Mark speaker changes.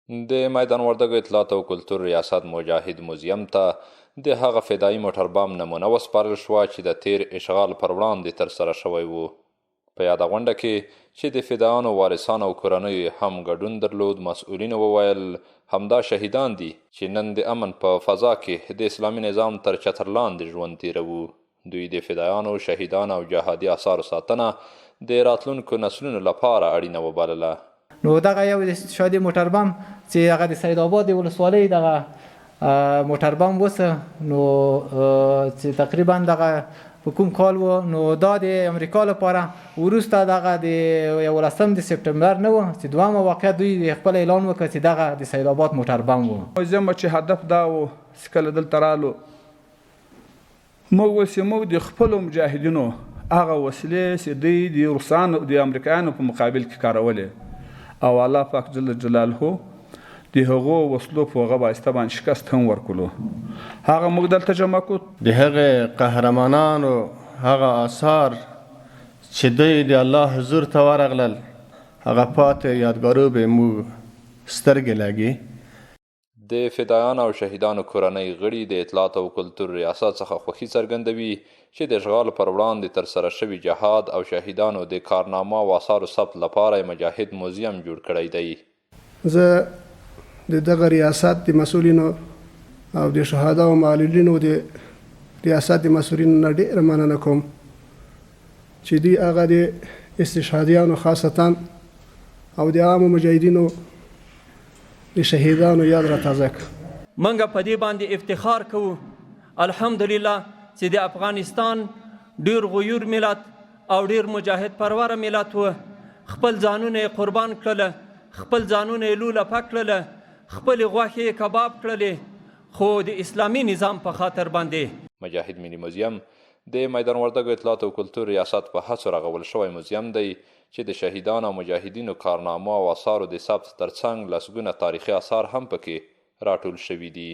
Speaker 1: د میدان وردګو اطلاعات او کلتور ریاست مجاهد موزیم ته د هغه فدایي موټر بم نمونه وسپارل شوه چې د تیر اشغال پر وړاندې ترسره شوی و. په یاده غونډه کې چې د فدایانو وارثانو او کورنیو هم ګډون درلود، مسؤلینو وویل همدا شهیدان دي چې نن د امن په فضا کې د اسلامي نظام تر چتر لاندې ژوند تیروو. دوی د فدایانو، شهیدانو او جهادي اثارو ساتنه د راتلونکو نسلونو لپاره اړینه وبلله.
Speaker 2: نو دغه یو استشهادي موټر بم چې هغه د سید آباد د ولسوالۍ دغه موټر بم وسه، نو چې تقریبا دغه په کوم کال و، نو دا د امریکا لپاره وروسته دغه د 11 د سپتمبر نه و چې دوامه واقعیت دوی خپل اعلان وکړ چې دغه د سید آباد موټر بم و.
Speaker 3: موزیم چې هدف دا و چې کله دلته رالو موږ اوس موږ د خپلو مجاهدینو هغه وسلې چې دوی د روسانو د امریکایانو په مقابل کې کارولې، او الله پاک جل جلاله د هغو وسلو په هغه بایسته باندې شکست هم ورکولو. هغه موږ دلته جمع کړو،
Speaker 4: د هغه قهرمانانو هغه آثار چې دوی د الله حضور ته ورغلل هغه پاتې یادګارو به موږ سترګې لګي.
Speaker 1: د فدایانو او شهیدانو کورنۍ غړي د اطلاعات او کلتور ریاست څخه خوښي څرګندوي چې د اشغال پر وړاندې ترسره شوي جهاد او شهیدانو د کارنامه او آثارو ثبت لپاره مجاهد موزیم جوړ کړی دی.
Speaker 5: زه د دغه ریاست د مسؤلینو او د شهدا او معلولینو د ریاست د مسؤلینو نه ډېره مننه کوم چې دوی هغه د استشهادیانو خاصتا او د عامو مجاهدینو د شهیدانو یاد را تازه کړ.
Speaker 6: منګه په دې باندې افتخار کوو الحمدلله چې د افغانستان ډیر غیور ملت او ډیر مجاهد پروره ملت و. خپل ځانونه قربان کړل، خپل ځانونه لوله پکړل، خپل غوښې کباب کړلې، خو د اسلامي نظام په خاطر باندې.
Speaker 1: مجاهد ملي موزیم د میدان وردګو اطلاعات او کلتور ریاست په هڅو رغول شوی موزیم دی چې د شهیدانو او مجاهدینو کارنامه او آثارو د ثبت ترڅنګ لسګونه تاریخي آثار هم پکې راټول شوي دي.